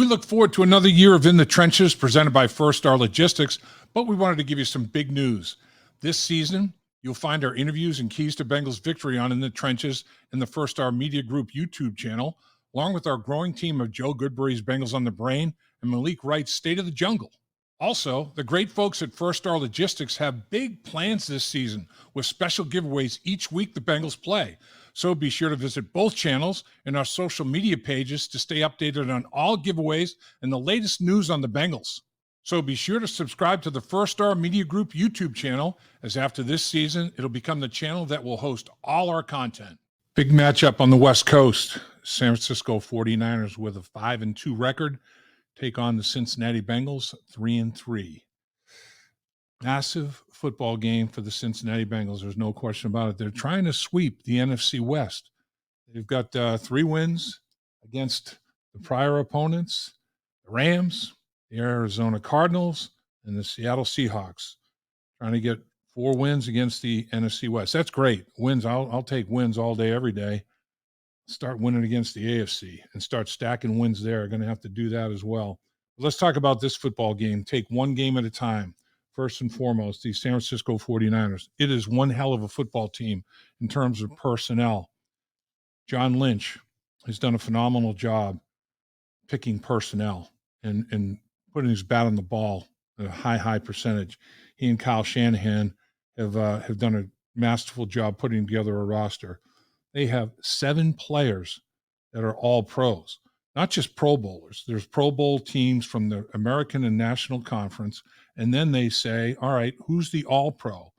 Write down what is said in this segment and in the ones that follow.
look forward to another year of In the Trenches presented by First Star Logistics, but we wanted to give you some big news. This season, you'll find our interviews and keys to Bengals victory on In the Trenches in the First Star Media Group YouTube channel, along with our growing team of Joe Goodberry's Bengals on the Brain and Malik Wright's State of the Jungle. Also, the great folks at First Star Logistics have big plans this season with special giveaways each week the Bengals play. So be sure to visit both channels and our social media pages to stay updated on all giveaways and the latest news on the Bengals. So be sure to subscribe to the First Star Media Group YouTube channel, as after this season, it'll become the channel that will host all our content. Big matchup on the West Coast. San Francisco 49ers with a 5-2 record take on the Cincinnati Bengals 3-3. Massive football game for the Cincinnati Bengals. There's no question about it. They're trying to sweep the NFC West. They've got 3 wins against the prior opponents, the Rams, the Arizona Cardinals, and the Seattle Seahawks. Trying to get 4 wins against the NFC West. That's great. Wins. I'll take wins all day, every day. Start winning against the AFC and start stacking wins there. Going to have to do that as well. But let's talk about this football game. Take one game at a time. First and foremost, the San Francisco 49ers. It is one hell of a football team in terms of personnel. John Lynch has done a phenomenal job picking personnel and putting his bat on the ball at a high percentage. He and Kyle Shanahan have done a masterful job putting together a roster. They have 7 players that are all pros, not just Pro Bowlers. There's Pro Bowl teams from the American and National Conference, and then they say, all right, who's the all-pro?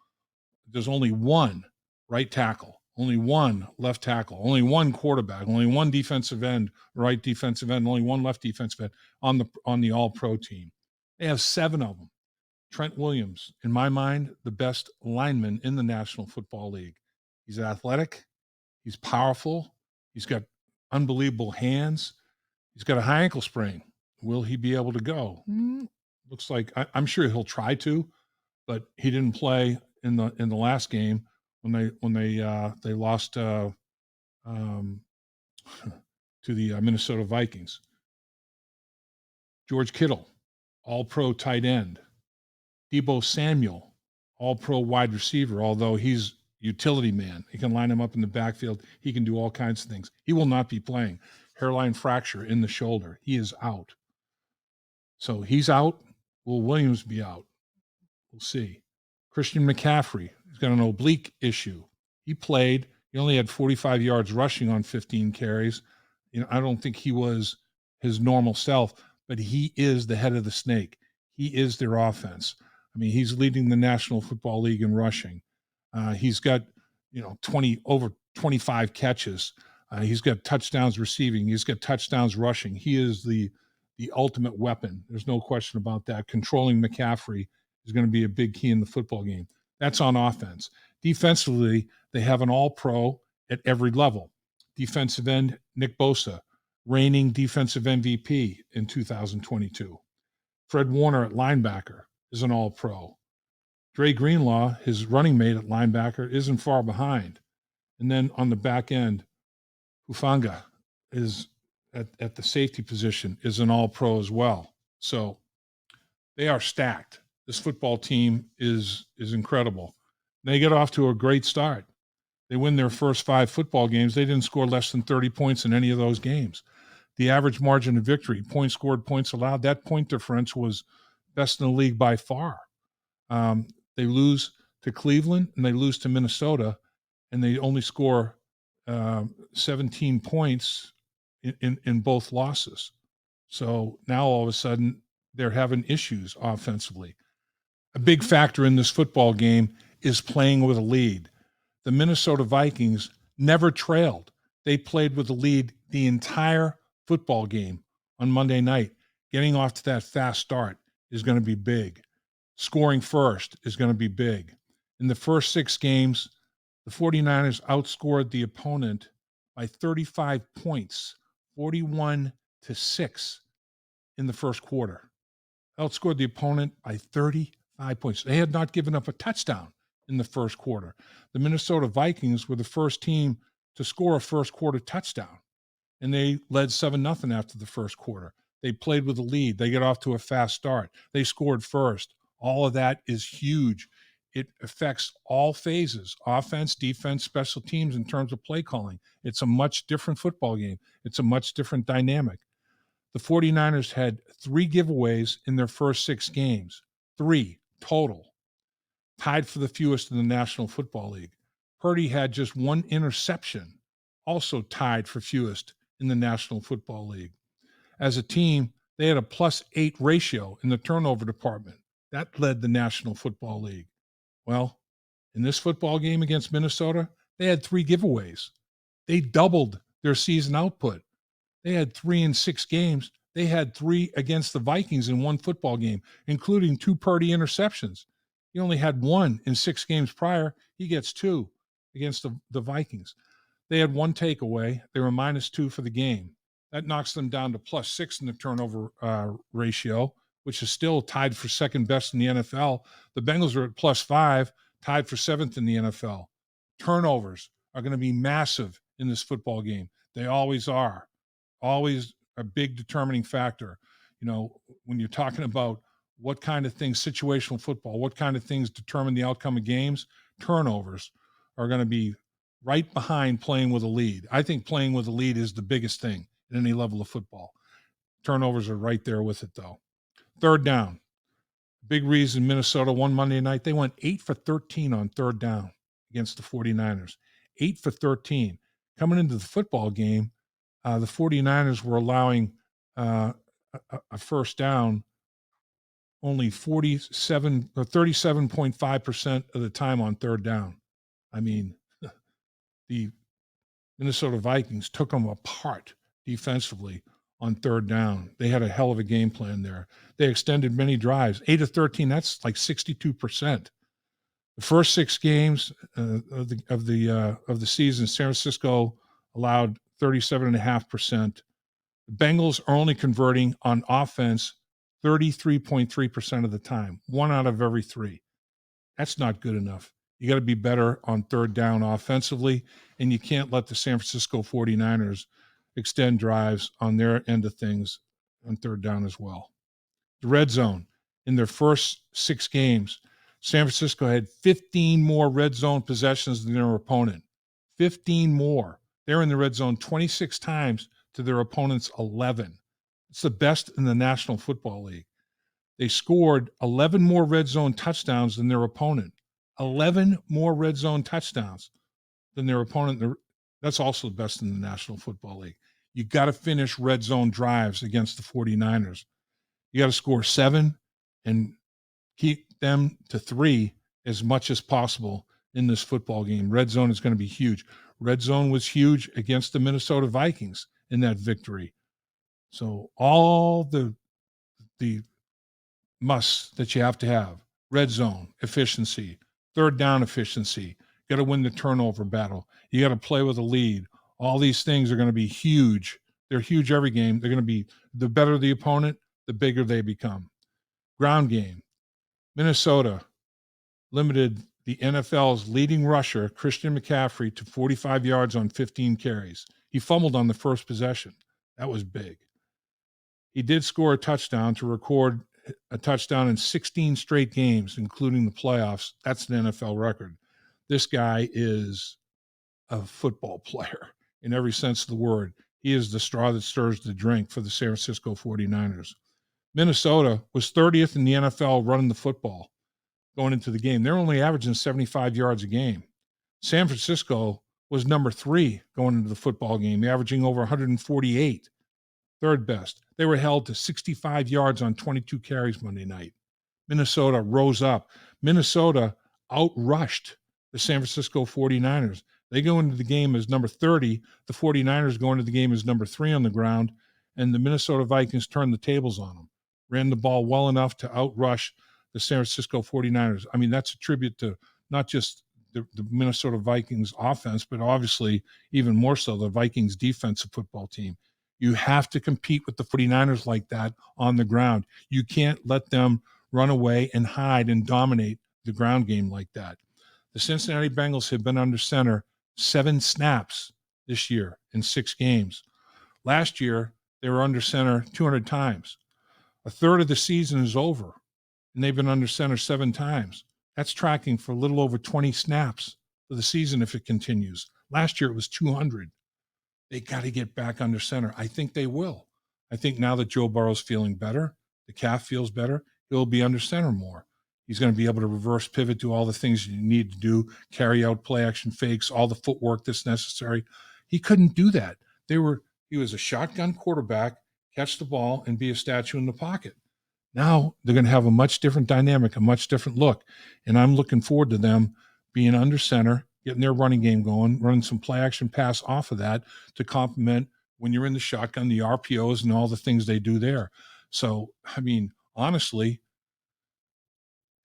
There's only one right tackle, only one left tackle, only one quarterback, only one defensive end, right defensive end, only one left defensive end on the all-pro team. They have 7 of them. Trent Williams, in my mind, the best lineman in the National Football League. He's athletic. He's powerful. He's got unbelievable hands. He's got a high ankle sprain. Will he be able to go? Looks like I'm sure he'll try to, but he didn't play in the last game when they lost to the Minnesota Vikings. George Kittle, all-pro tight end. Deebo Samuel, all-pro wide receiver, although he's utility man. He can line him up in the backfield. He can do all kinds of things. He will not be playing. Hairline fracture in the shoulder. He is out. So he's out. Will Williams be out? We'll see. Christian McCaffrey, he's got an oblique issue. He played. He only had 45 yards rushing on 15 carries. I don't think he was his normal self, but he is the head of the snake. He is their offense. I mean, he's leading the National Football League in rushing. He's got, over 25 catches. He's got touchdowns receiving. He's got touchdowns rushing. He is the ultimate weapon. There's no question about that. Controlling McCaffrey is going to be a big key in the football game. That's on offense. Defensively, they have an all-pro at every level. Defensive end, Nick Bosa, reigning defensive MVP in 2022. Fred Warner at linebacker is an all-pro. Dre Greenlaw, his running mate at linebacker, isn't far behind. And then on the back end, Hufanga is at the safety position, is an all-pro as well. So they are stacked. This football team is incredible. They get off to a great start. They win their first 5 football games. They didn't score less than 30 points in any of those games. The average margin of victory, points scored, points allowed, that point difference was best in the league by far. They lose to Cleveland and they lose to Minnesota, and they only score 17 points in both losses. So now all of a sudden they're having issues offensively. A big factor in this football game is playing with a lead. The Minnesota Vikings never trailed. They played with a lead the entire football game on Monday night. Getting off to that fast start is going to be big. Scoring first is going to be big. In the first 6 games, the 49ers outscored the opponent by 35 points, 41-6 in the first quarter. Outscored the opponent by 35 points. They had not given up a touchdown in the first quarter. The Minnesota Vikings were the first team to score a first quarter touchdown, and they led 7-0 after the first quarter. They played with a lead. They got off to a fast start. They scored first. All of that is huge. It affects all phases, offense, defense, special teams in terms of play calling. It's a much different football game. It's a much different dynamic. The 49ers had 3 giveaways in their first 6 games, 3 total, tied for the fewest in the National Football League. Purdy had just 1 interception, also tied for fewest in the National Football League. As a team, they had a +8 ratio in the turnover department. That led the National Football League. Well, in this football game against Minnesota, they had 3 giveaways. They doubled their season output. They had 3 in 6 games. They had 3 against the Vikings in one football game, including 2 Purdy interceptions. He only had 1 in 6 games prior. He gets 2 against the Vikings. They had 1 takeaway. They were -2 for the game. That knocks them down to +6 in the turnover ratio, which is still tied for second best in the NFL. The Bengals are at +5, tied for 7th in the NFL. Turnovers are going to be massive in this football game. They always are. Always a big determining factor. When you're talking about what kind of things, situational football, what kind of things determine the outcome of games, turnovers are going to be right behind playing with a lead. I think playing with a lead is the biggest thing at any level of football. Turnovers are right there with it, though. Third down. Big reason Minnesota won Monday night. They went 8 for 13 on third down against the 49ers. 8 for 13. Coming into the football game, the 49ers were allowing a first down only 37.5% of the time on third down. I mean, the Minnesota Vikings took them apart defensively on third down. They had a hell of a game plan there. They extended many drives. 8 of 13, that's like 62%. The first 6 games of the season, San Francisco allowed 37.5%. The Bengals are only converting on offense 33.3% of the time, 1 out of every 3. That's not good enough. You got to be better on third down offensively, and you can't let the San Francisco 49ers extend drives on their end of things on third down as well. The red zone, in their first 6 games, San Francisco had 15 more red zone possessions than their opponent. 15 more. They're in the red zone 26 times to their opponent's 11. It's the best in the National Football League. They scored 11 more red zone touchdowns than their opponent. 11 more red zone touchdowns than their opponent. That's also the best in the National Football League. You got to finish red zone drives against the 49ers. You got to score 7 and keep them to 3 as much as possible in this football game. Red zone is going to be huge. Red zone was huge against the Minnesota Vikings in that victory. So all the musts that you have to have: red zone efficiency, third down efficiency, got to win the turnover battle, you got to play with a lead. All these things are going to be huge. They're huge every game. They're going to be, the better the opponent, the bigger they become. Ground game. Minnesota limited the NFL's leading rusher, Christian McCaffrey, to 45 yards on 15 carries. He fumbled on the first possession. That was big. He did score a touchdown to record a touchdown in 16 straight games, including the playoffs. That's an NFL record. This guy is a football player in every sense of the word. He is the straw that stirs the drink for the San Francisco 49ers. Minnesota was 30th in the NFL running the football going into the game. They're only averaging 75 yards a game. San Francisco was number 3 going into the football game, averaging over 148. Third best. They were held to 65 yards on 22 carries Monday night. Minnesota rose up. Minnesota outrushed the San Francisco 49ers. They go into the game as number 30. The 49ers go into the game as number 3 on the ground, and the Minnesota Vikings turned the tables on them. Ran the ball well enough to outrush the San Francisco 49ers. I mean, that's a tribute to not just the Minnesota Vikings offense, but obviously even more so the Vikings defensive football team. You have to compete with the 49ers like that on the ground. You can't let them run away and hide and dominate the ground game like that. The Cincinnati Bengals have been under center 7 snaps this year in 6 games. Last year, They were under center 200 times. A third of the season is over, and they've been under center 7 times. That's tracking for a little over 20 snaps for the season if it continues. Last year it was 200. They got to get back under center. I think they will. I think now that Joe Burrow's feeling better, the calf feels better, he'll be under center more. He's going to be able to reverse pivot, do all the things you need to do, carry out play action fakes, all the footwork that's necessary. He couldn't do that. He was a shotgun quarterback, catch the ball, and be a statue in the pocket. Now they're going to have a much different dynamic, a much different look. And I'm looking forward to them being under center, getting their running game going, running some play action pass off of that to complement when you're in the shotgun, the RPOs and all the things they do there. So, I mean, honestly,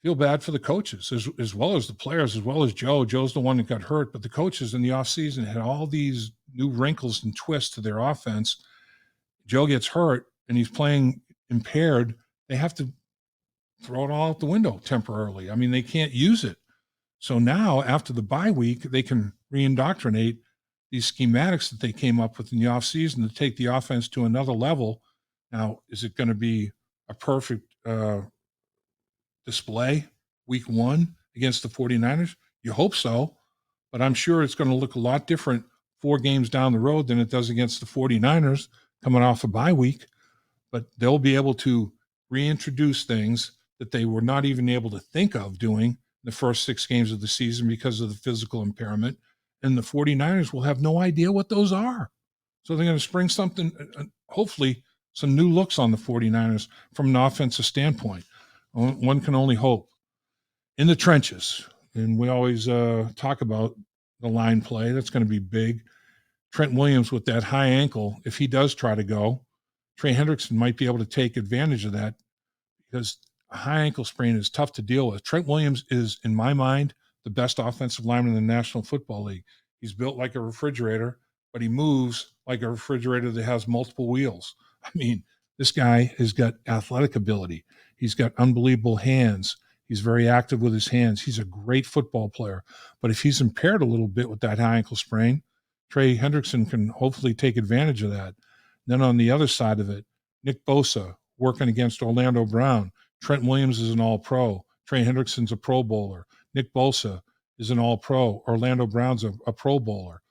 feel bad for the coaches as well as the players, as well as Joe. Joe's the one that got hurt, but the coaches in the offseason had all these new wrinkles and twists to their offense. Joe gets hurt and he's playing impaired. They have to throw it all out the window temporarily. I mean, they can't use it. So now, after the bye week, they can reindoctrinate these schematics that they came up with in the offseason to take the offense to another level. Now, is it going to be a perfect display week 1 against the 49ers? You hope so, but I'm sure it's going to look a lot different 4 games down the road than it does against the 49ers coming off a bye week. But they'll be able to reintroduce things that they were not even able to think of doing the first 6 games of the season because of the physical impairment. And the 49ers will have no idea what those are. So they're going to spring something, hopefully some new looks on the 49ers from an offensive standpoint. One can only hope. In the trenches, and we always talk about the line play, that's going to be big. Trent Williams with that high ankle, if he does try to go, Trey Hendrickson might be able to take advantage of that because a high ankle sprain is tough to deal with. Trent Williams is, in my mind, the best offensive lineman in the National Football League. He's built like a refrigerator, but he moves like a refrigerator that has multiple wheels. I mean, this guy has got athletic ability. He's got unbelievable hands. He's very active with his hands. He's a great football player. But if he's impaired a little bit with that high ankle sprain, Trey Hendrickson can hopefully take advantage of that. Then on the other side of it, Nick Bosa working against Orlando Brown. Trent Williams is an all-pro. Trey Hendrickson's a Pro Bowler. Nick Bosa is an all-pro. Orlando Brown's a Pro Bowler.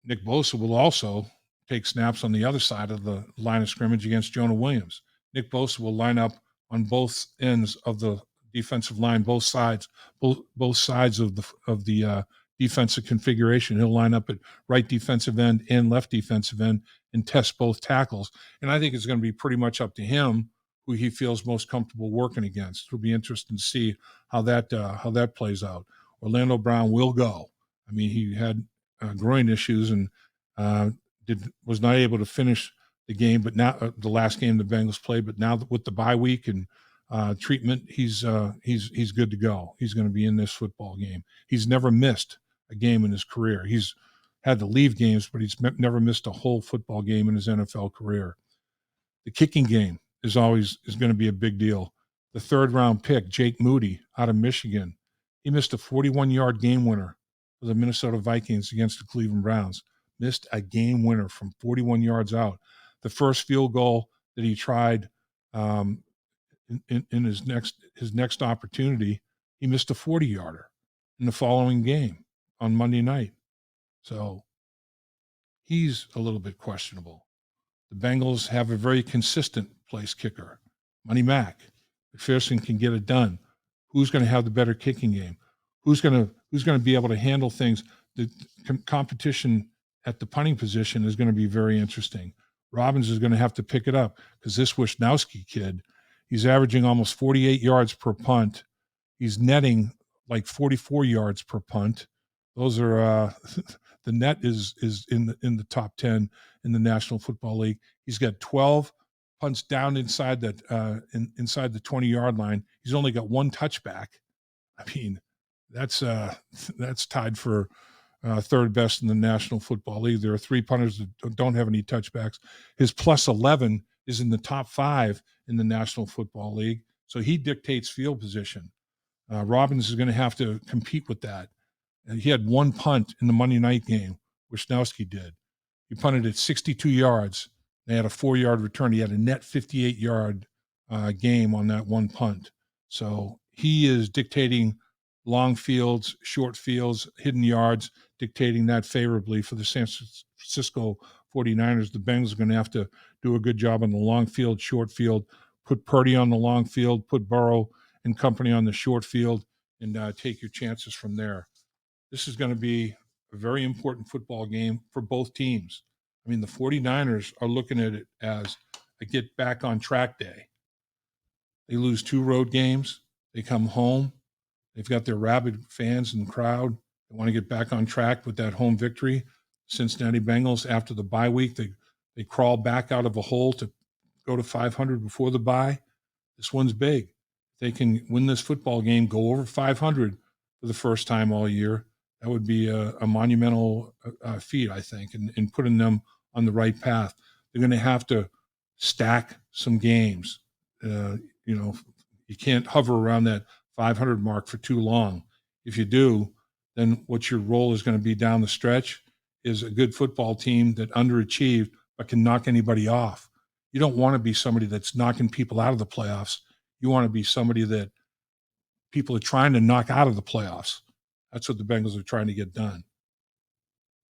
Nick Bosa will also take snaps on the other side of the line of scrimmage against Jonah Williams. Nick Bosa will line up on both ends of the defensive line, both sides of the defensive configuration. He'll line up at right defensive end and left defensive end and test both tackles. And I think it's going to be pretty much up to him who he feels most comfortable working against. It'll be interesting to see how that plays out. Orlando Brown will go. I mean, he had groin issues and was not able to finish the game, but now the last game the Bengals played. But now with the bye week and treatment, he's good to go. He's going to be in this football game. He's never missed a game in his career. He's had to leave games, but he's never missed a whole football game in his NFL career. The kicking game is going to be a big deal. The 3rd round pick, Jake Moody out of Michigan, he missed a 41-yard game winner for the Minnesota Vikings against the Cleveland Browns. Missed a game winner from 41 yards out. The first field goal that he tried in his next opportunity, he missed a 40-yarder in the following game on Monday night. So he's a little bit questionable. The Bengals have a very consistent place kicker, Money Mack. McPherson can get it done. Who's going to have the better kicking game? Who's going to be able to handle things? The competition at the punting position is going to be very interesting. Robbins is going to have to pick it up because this Wisnowski kid, he's averaging almost 48 yards per punt. He's netting like 44 yards per punt. Those are the net is in the top 10 in the National Football League. He's got 12 punts down inside that inside the 20-yard line. He's only got 1 touchback. I mean, that's tied for 3rd best in the National Football League. There are 3 punters that don't have any touchbacks. His plus 11 is in the top 5 in the National Football League. So he dictates field position. Robbins is going to have to compete with that. And he had 1 punt in the Monday night game, Wisnowski did. He punted at 62 yards. They had a 4-yard return. He had a net 58-yard game on that one punt. So he is dictating long fields, short fields, hidden yards, dictating that favorably for the San Francisco 49ers. The Bengals are going to have to do a good job on the long field, short field, put Purdy on the long field, put Burrow and company on the short field, and take your chances from there. This is going to be a very important football game for both teams. I mean, the 49ers are looking at it as a get back on track day. They lose 2 road games. They come home. They've got their rabid fans in the crowd. They want to get back on track with that home victory. Cincinnati Bengals, after the bye week, they crawl back out of a hole to go to 500 before the bye. This one's big. If they can win this football game, go over 500 for the first time all year, that would be a monumental feat, I think, in putting them on the right path. They're going to have to stack some games. You can't hover around that 500 mark for too long. If you do, then what your role is going to be down the stretch is a good football team that underachieved but can knock anybody off. You don't want to be somebody that's knocking people out of the playoffs. You want to be somebody that people are trying to knock out of the playoffs. That's what the Bengals are trying to get done.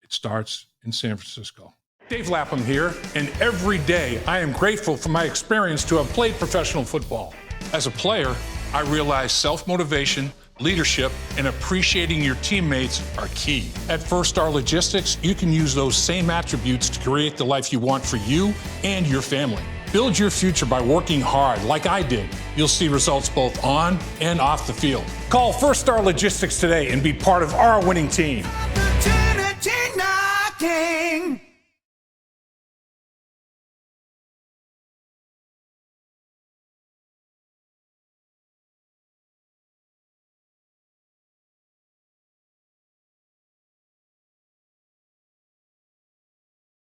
It starts in San Francisco. Dave Lapham here, and every day I am grateful for my experience to have played professional football. As a player, I realize self-motivation, leadership, and appreciating your teammates are key. At First Star Logistics, you can use those same attributes to create the life you want for you and your family. Build your future by working hard like I did. You'll see results both on and off the field. Call First Star Logistics today and be part of our winning team. Opportunity knocking.